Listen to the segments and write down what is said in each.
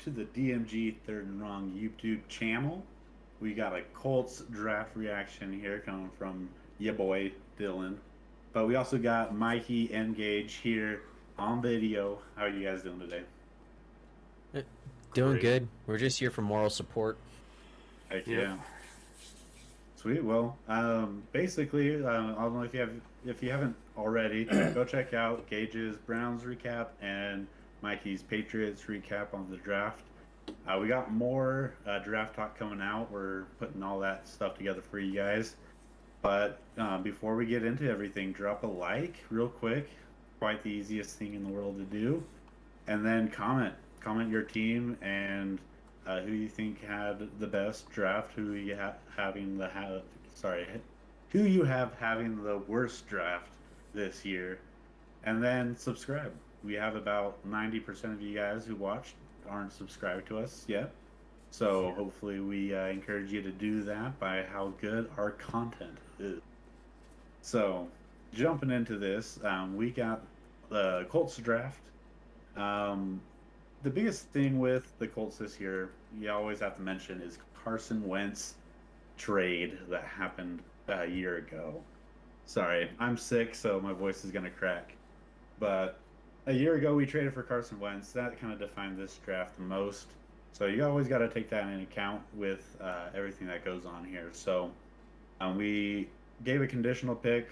to the DMG Third and Wrong YouTube channel. We got a Colts draft reaction here coming from ya boy Dylan. But we also got Mikey and Gage here on video. How are you guys doing today? Uh, Doing Great. good. We're just here for moral support. Heck Yep. yeah. Sweet. Well, basically, I don't know if you haven't already, go check out Gage's Browns recap and Mikey's Patriots recap on the draft. We got more draft talk coming out. We're putting all that stuff together for you guys. But before we get into everything, drop a like real quick. Quite the easiest thing in the world to do. And then comment your team and who you think had the best draft, who you have having the worst draft this year, and then subscribe. We have about 90% of you guys who watched aren't subscribed to us yet. So hopefully we encourage you to do that by how good our content is. So jumping into this, we got the Colts draft. Um, the biggest thing with the Colts this year, you always have to mention, is Carson Wentz trade that happened a year ago. Sorry, I'm sick, so my voice is gonna crack. But a year ago, we traded for Carson Wentz. That kind of defined this draft the most. So you always got to take that into account with everything that goes on here. So we gave a conditional pick.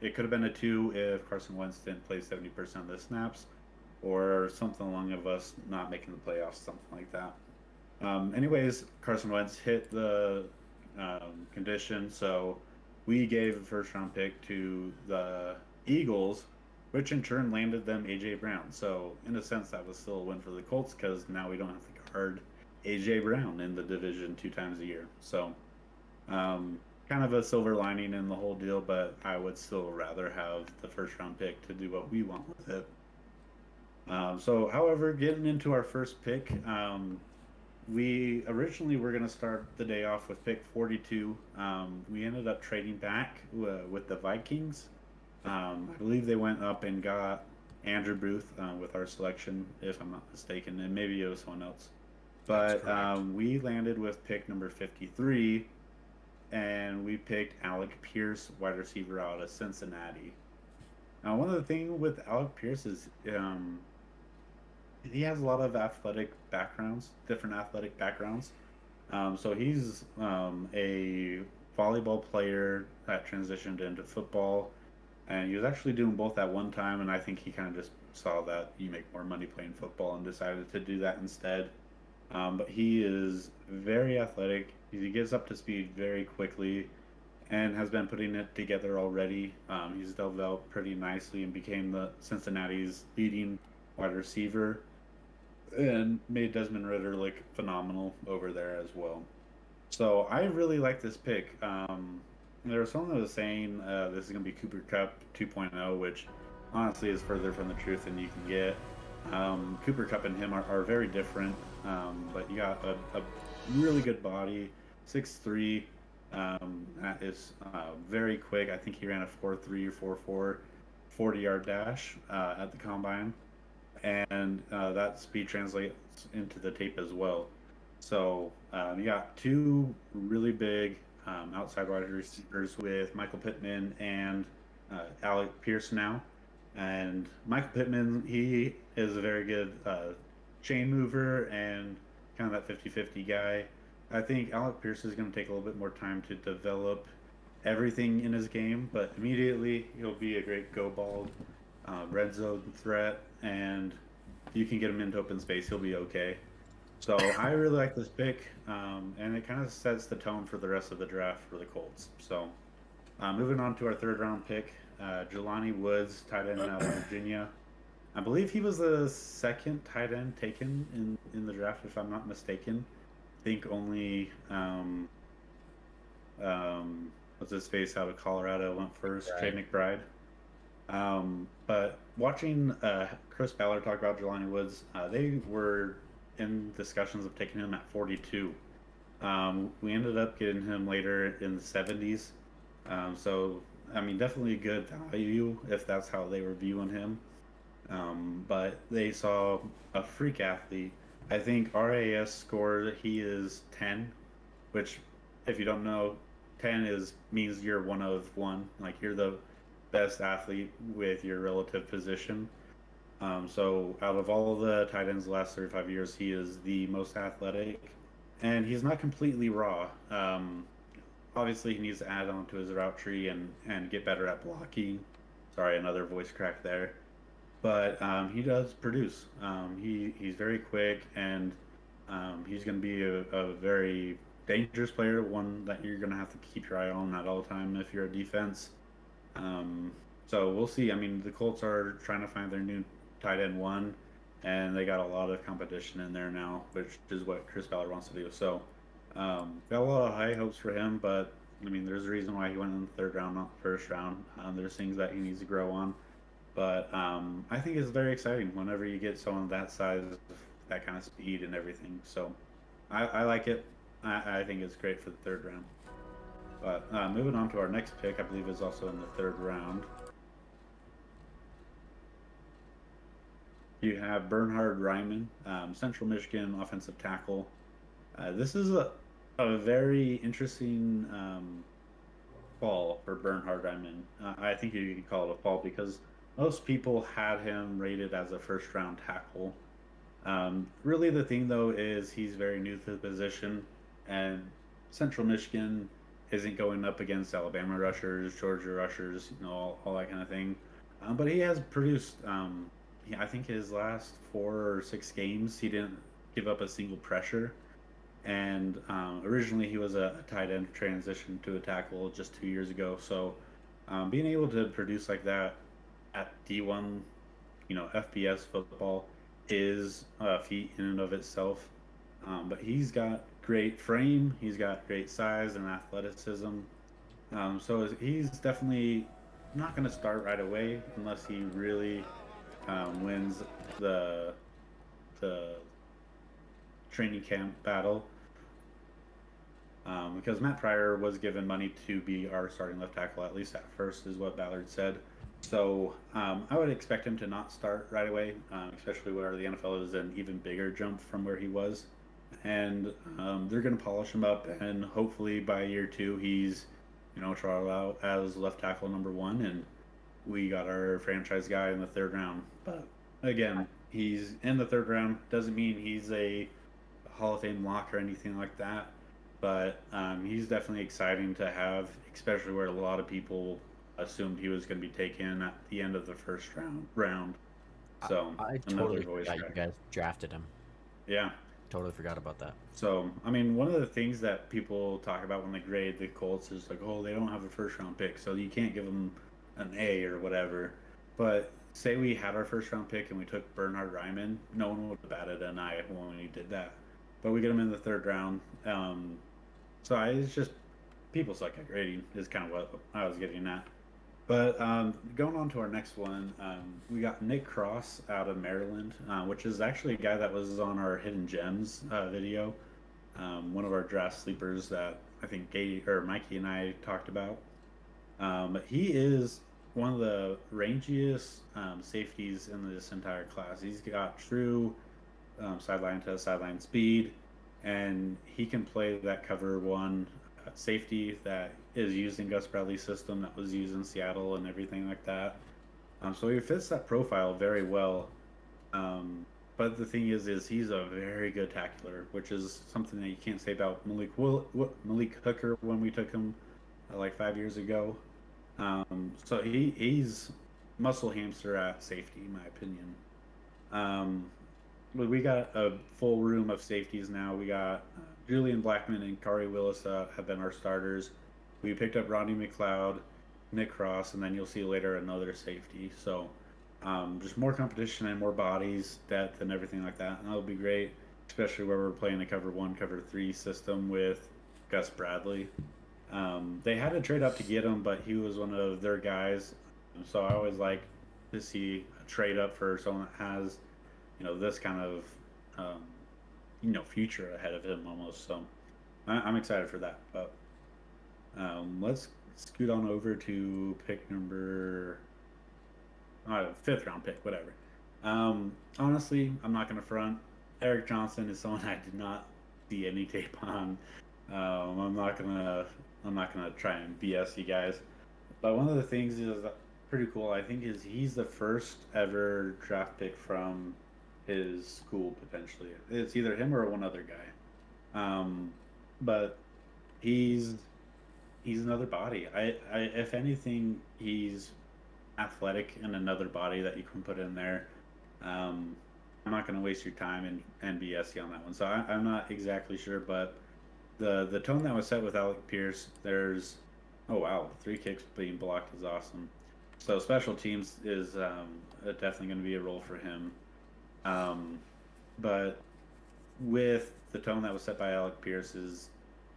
It could have been a 2 if Carson Wentz didn't play 70% of the snaps, or something along of us not making the playoffs, something like that. Anyways, Carson Wentz hit the condition, so we gave a first round pick to the Eagles, which in turn landed them AJ Brown. So in a sense, that was still a win for the Colts because now we don't have to guard AJ Brown in the division 2 times a year. So kind of a silver lining in the whole deal, but I would still rather have the first round pick to do what we want with it. However, getting into our first pick, we originally were going to start the day off with pick 42. We ended up trading back with the Vikings. I believe they went up and got Andrew Booth with our selection, if I'm not mistaken, and maybe it was someone else. But we landed with pick number 53, and we picked Alec Pierce, wide receiver out of Cincinnati. Now, one of the things with Alec Pierce is he has a lot of different athletic backgrounds. So he's a volleyball player that transitioned into football, and he was actually doing both at one time. And I think he kind of just saw that you make more money playing football and decided to do that instead. But he is very athletic. He gets up to speed very quickly and has been putting it together already. He's developed pretty nicely and became the Cincinnati's leading wide receiver and made Desmond Ritter look phenomenal over there as well. So I really like this pick. There was someone that was saying this is going to be Cooper Cup 2.0, which honestly is further from the truth than you can get. Cooper Cup and him are very different, but you got a really good body, 6'3". That is very quick. I think he ran a 4.3 or 4.4 40-yard dash at the combine, and that speed translates into the tape as well. So you got two really big outside wide receivers with Michael Pittman and Alec Pierce now. And Michael Pittman, he is a very good chain mover and kind of that 50-50 guy. I think Alec Pierce is going to take a little bit more time to develop everything in his game, but immediately he'll be a great go ball red zone threat, and you can get him into open space, he'll be okay. So I really like this pick, and it kind of sets the tone for the rest of the draft for the Colts. So moving on to our third round pick, Jelani Woods, tight end out of Virginia. I believe he was the second tight end taken in the draft, if I'm not mistaken. I think only what's his face out of Colorado went first, Trey McBride. But watching Chris Ballard talk about Jelani Woods, they were in discussions of taking him at 42. We ended up getting him later in the 70s. So, I mean, definitely a good value if that's how they were viewing him. But they saw a freak athlete I think RAS score he is 10, which if you don't know, 10 is means you're one of one. Like you're the best athlete with your relative position. So out of all the tight ends the last 35 years, he is the most athletic, and he's not completely raw. Obviously, he needs to add on to his route tree and get better at blocking. Sorry, another voice crack there. But he does produce. He's very quick, and he's going to be a very dangerous player, one that you're going to have to keep your eye on at all time if you're a defense. Um, so we'll see. I mean, the Colts are trying to find their new tight end one, and they got a lot of competition in there now, which is what Chris Ballard wants to do. So got a lot of high hopes for him, but I mean, there's a reason why he went in the third round, not the first round. There's things that he needs to grow on, but I think it's very exciting whenever you get someone that size, that kind of speed and everything. So I like it. I think it's great for the third round. But moving on to our next pick, I believe is also in the third round. You have Bernhard Ryman, Central Michigan offensive tackle. This is a very interesting fall for Bernhard Ryman. I think you could call it a fall because most people had him rated as a first round tackle. Really, the thing though is he's very new to the position, and Central Michigan isn't going up against Alabama rushers, Georgia rushers, all that kind of thing. But he has produced. I think his last 4 or 6 games, he didn't give up a single pressure. And originally, he was a tight end transition to a tackle just 2 years ago. So being able to produce like that at D1, FBS football is a feat in and of itself. But he's got great frame, he's got great size and athleticism. So he's definitely not going to start right away unless he really wins the the training camp battle. Because Matt Pryor was given money to be our starting left tackle, at least at first, is what Ballard said. So I would expect him to not start right away, especially where the NFL is an even bigger jump from where he was. And they're going to polish him up, and hopefully by year 2, he's, trotted out as left tackle number 1, and we got our franchise guy in the third round. But again, he's in the third round. Doesn't mean he's a Hall of Fame lock or anything like that. But he's definitely exciting to have, especially where a lot of people assumed he was going to be taken at the end of the first round. So I another totally voice forgot you crack. guys drafted him. Yeah. Totally forgot about that. So I mean, one of the things that people talk about when they grade the Colts is like, oh, they don't have a first round pick, so you can't give them an A or whatever. But say we had our first round pick and we took Bernhard Ryman, no one would have batted an eye when we did that. But we get him in the third round. It's just people suck at grading is kind of what I was getting at. But going on to our next one, we got Nick Cross out of Maryland, which is actually a guy that was on our Hidden Gems video, one of our draft sleepers that I think Mikey and I talked about. He is one of the rangiest safeties in this entire class. He's got true sideline to sideline speed, and he can play that cover one safety that is used in Gus Bradley's system that was used in Seattle and everything like that. So he fits that profile very well. But the thing is he's a very good tackler, which is something that you can't say about Malik Hooker when we took him like 5 years ago. So he's muscle hamster at safety, in my opinion. But we got a full room of safeties now. We got Julian Blackman and Kari Willis have been our starters. We picked up Rodney McLeod, Nick Cross, and then you'll see later another safety. So just more competition and more bodies, depth, and everything like that. And that'll be great, especially where we're playing a cover 1, cover 3 system with Gus Bradley. They had to trade up to get him, but he was one of their guys. So I always like to see a trade up for someone that has, this kind of, future ahead of him almost. So I'm excited for that. But let's scoot on over to pick number 5th round pick, whatever. Honestly, I'm not going to front. Eric Johnson is someone I did not see any tape on. I'm not gonna try and BS you guys. But one of the things is pretty cool. I think is he's the first ever draft pick from his school potentially. It's either him or one other guy. But he's he's another body. If anything, he's athletic in another body that you can put in there. Um, I'm not going to waste your time and BS you on that one. So I'm not exactly sure, but the tone that was set with Alec Pierce, there's oh wow, 3 kicks being blocked is awesome. So special teams is definitely going to be a role for him. Um, but with the tone that was set by Alec Pierce is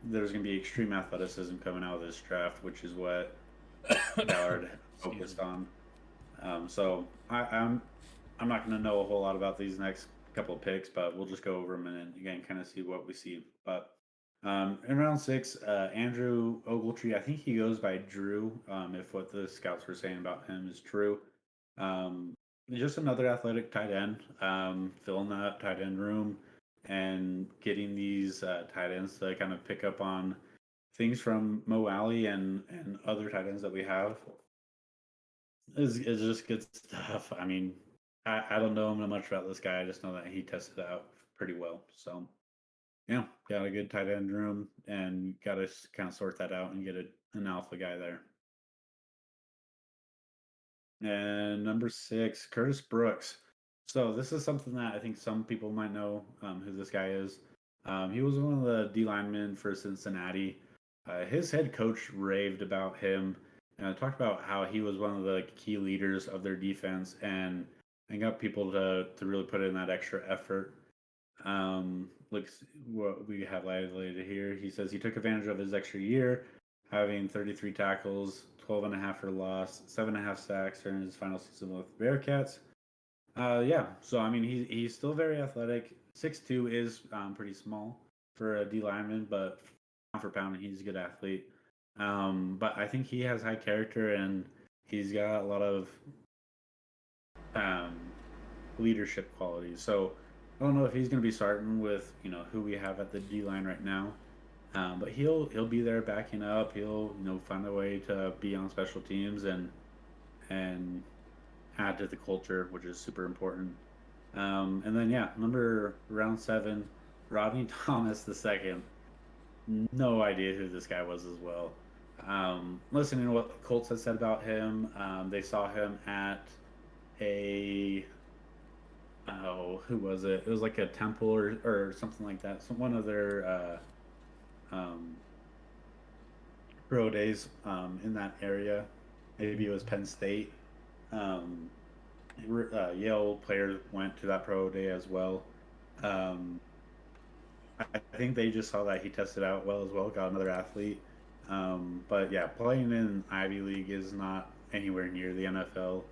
there's going to be extreme athleticism coming out of this draft, which is what Ballard focused on. So I'm not going to know a whole lot about these next couple of picks, but we'll just go over them and again kind of see what we see. But in round 6, Andrew Ogletree, I think he goes by Drew. If what the scouts were saying about him is true, um, just another athletic tight end, filling that tight end room and getting these tight ends to kind of pick up on things from Mo Alley and other tight ends that we have is just good stuff. I mean, I don't know much about this guy. I just know that he tested out pretty well. So yeah, got a good tight end room and got to kind of sort that out and get an alpha guy there. And number 6, Curtis Brooks. So this is something that I think some people might know who this guy is. He was one of the D linemen for Cincinnati. His head coach raved about him and talked about how he was one of the key leaders of their defense and got people to really put in that extra effort. Looks what we have highlighted here. He says he took advantage of his extra year, having 33 tackles, 12 and a half for loss, 7.5 sacks during his final season with Bearcats. Yeah, so I mean he's still very athletic. 6'2" is pretty small for a D lineman, but pound for pound he's a good athlete. But I think he has high character and he's got a lot of um, leadership qualities. So I don't know if he's going to be starting with who we have at the D line right now, but he'll be there backing up. He'll find a way to be on special teams and add to the culture, which is super important. And then yeah, number round 7, Rodney Thomas the second. No idea who this guy was as well. Listening to what the Colts had said about him, they saw him at a who was it? It was like a temple or something like that. So one of their pro days in that area. Maybe it was Penn State. Um, Yale players went to that pro day as well. Um, I think they just saw that he tested out well as well, got another athlete. But yeah, playing in Ivy League is not anywhere near the NFL.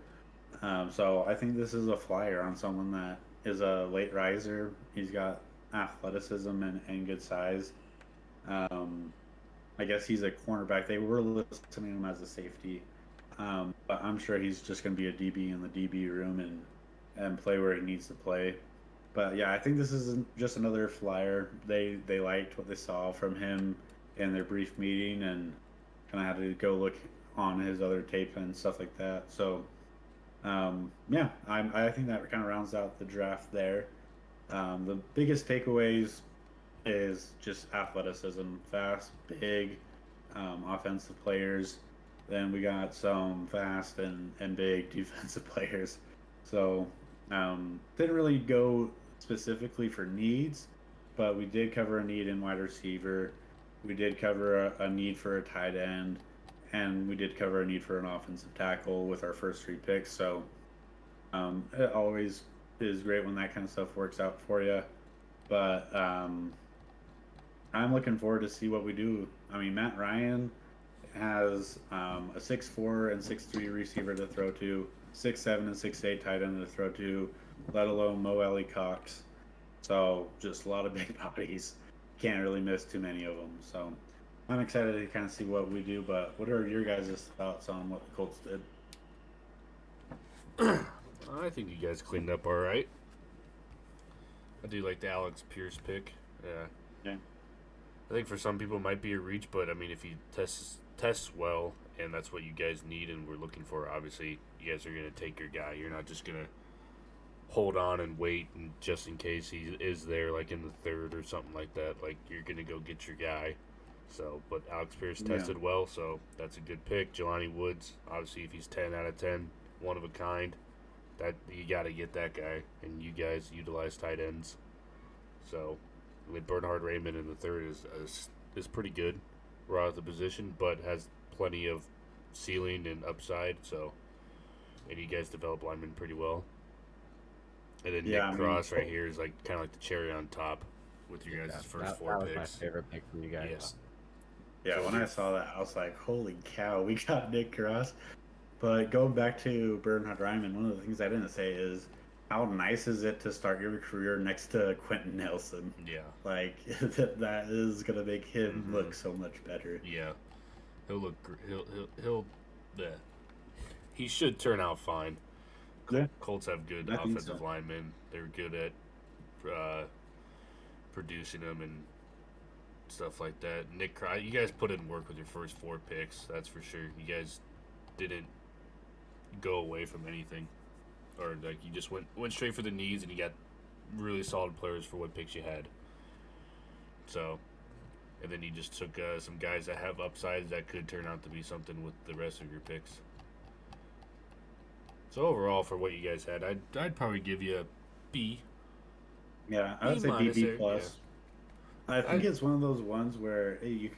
So I think this is a flyer on someone that is a late riser. He's got athleticism and good size. Um, I guess he's a cornerback. They were listing him as a safety, but I'm sure he's just going to be a DB in the DB room and play where he needs to play. But yeah, I think this is just another flyer. They liked what they saw from him in their brief meeting and kind of had to go look on his other tape and stuff like that. So yeah, I think that kind of rounds out the draft there. The biggest takeaways is just athleticism, fast, big, offensive players. Then we got some fast and big defensive players. So didn't really go specifically for needs, but we did cover a need in wide receiver. We did cover a need for a tight end, and we did cover a need for an offensive tackle with our first 3 picks. So it always is great when that kind of stuff works out for you. But I'm looking forward to see what we do. I mean, Matt Ryan has a 6'4" and 6'3" receiver to throw to, 6'7" and 6'8" tight end to throw to, let alone Mo Alley Cox. So just a lot of big bodies. Can't really miss too many of them. So I'm excited to kind of see what we do. But what are your guys' thoughts on what the Colts did? I think you guys cleaned up all right. I do like the Alex Pierce pick. Yeah. Yeah. I think for some people it might be a reach, but I mean, if he tests well, and that's what you guys need and we're looking for, obviously you guys are gonna take your guy. You're not just gonna hold on and wait, and just in case he is there, like in the third or something like that. Like you're gonna go get your guy. So, but Alex Pierce Yeah. tested well, so that's a good pick. Jelani Woods, obviously, if he's 10 out of 10, one of a kind, that you got to get that guy. And you guys utilize tight ends, so I mean, Bernhard Ryman in the third is pretty good, raw at the position, but has plenty of ceiling and upside. So, and you guys develop linemen pretty well. And then Yeah, Nick I mean, Cross right here is like kind of like the cherry on top with your guys' first four that was my picks. favorite pick from you guys. yeah, So when I saw that, I was like, holy cow, we got Nick Cross. But going back to Bernhard Ryman, one of the things I didn't say is how nice is it to start your career next to Quentin Nelson? Yeah. Like that is gonna make him look so much better. Yeah, he'll look. He'll. Yeah. He should turn out fine. Yeah. Colts have good I think offensive so. linemen. They're good at producing them and stuff like that. Nick, you guys put in work with your first four picks. That's for sure. You guys didn't go away from anything, or like you just went straight for the needs, and you got really solid players for what picks you had. So, and then you just took some guys that have upsides that could turn out to be something with the rest of your picks. So overall, for what you guys had, I'd probably give you a B. Yeah, I would B say minus BB there, plus. I think it's one of those ones where hey,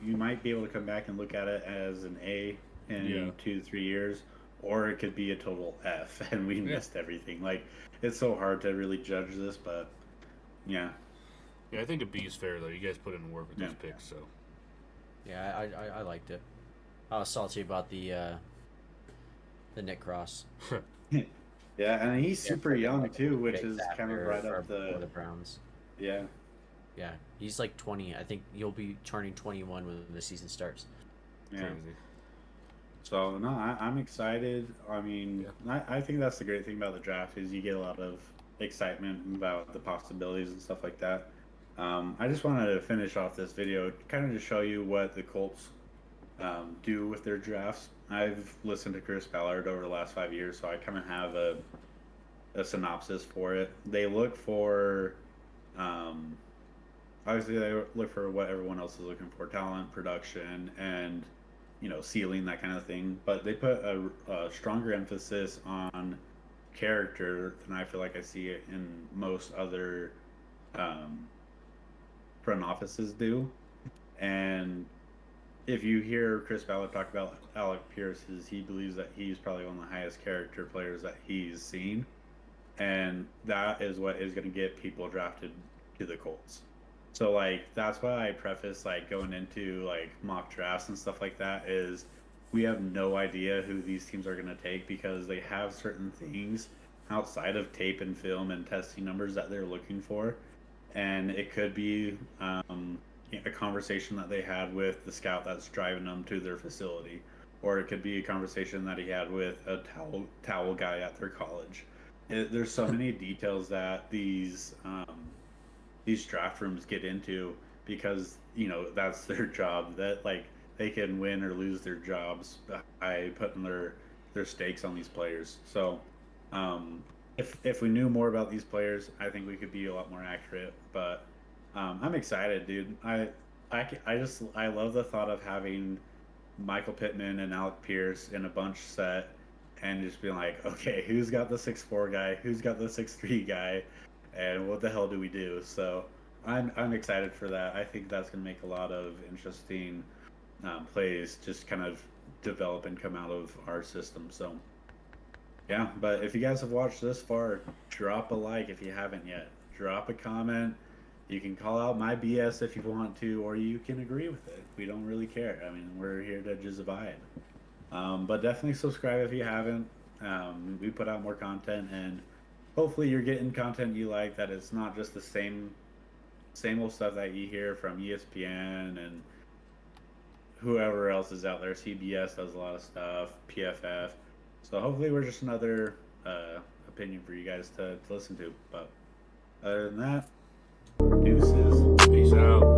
you might be able to come back and look at it as an A in Yeah. 2 to 3 years, or it could be a total F, and we missed everything. Like it's so hard to really judge this, but yeah, Yeah, I think a B is fair though. You guys put in work with those picks, so Yeah, I liked it. I was salty about the Nick Cross. yeah, and he's super young too, which Big is kind of factor right for up the Browns. yeah. Yeah, he's like 20. I think he'll be turning 21 when the season starts. Yeah. crazy. So no, I'm excited. I mean, I think that's the great thing about the draft is you get a lot of excitement about the possibilities and stuff like that. I just wanted to finish off this video kind of to show you what the Colts do with their drafts. I've listened to Chris Ballard over the last 5 years, so I kind of have a synopsis for it. They look for um, obviously they look for what everyone else is looking for: talent, production, and ceiling, that kind of thing. But they put a stronger emphasis on character than I feel like I see it in most other um, front offices do. And if you hear Chris Ballard talk about Alec Pierce, he believes that he's probably one of the highest character players that he's seen, and that is what is going to get people drafted to the Colts. So like that's why I preface like going into like mock drafts and stuff like that is we have no idea who these teams are going to take because they have certain things outside of tape and film and testing numbers that they're looking for, and it could be a conversation that they had with the scout that's driving them to their facility, or it could be a conversation that he had with a towel guy at their college. There's so many details that these draft rooms get into because that's their job, that like they can win or lose their jobs by putting their stakes on these players. So if we knew more about these players, I think we could be a lot more accurate. But I'm excited, dude. I love the thought of having Michael Pittman and Alec Pierce in a bunch set and just being like, okay, who's got the 6'4" guy, who's got the 6'3" guy, and what the hell do we do? So I'm excited for that. I think that's going to make a lot of interesting plays just kind of develop and come out of our system. So yeah, but if you guys have watched this far, drop a like if you haven't yet. Drop a comment. You can call out my BS if you want to, or you can agree with it. We don't really care. I mean, we're here to just vibe. But definitely subscribe if you haven't. We put out more content, and hopefully you're getting content you like, that it's not just the same old stuff that you hear from ESPN and whoever else is out there. CBS does a lot of stuff, PFF. So hopefully we're just another opinion for you guys to listen to. But Other than that, deuces. Peace out.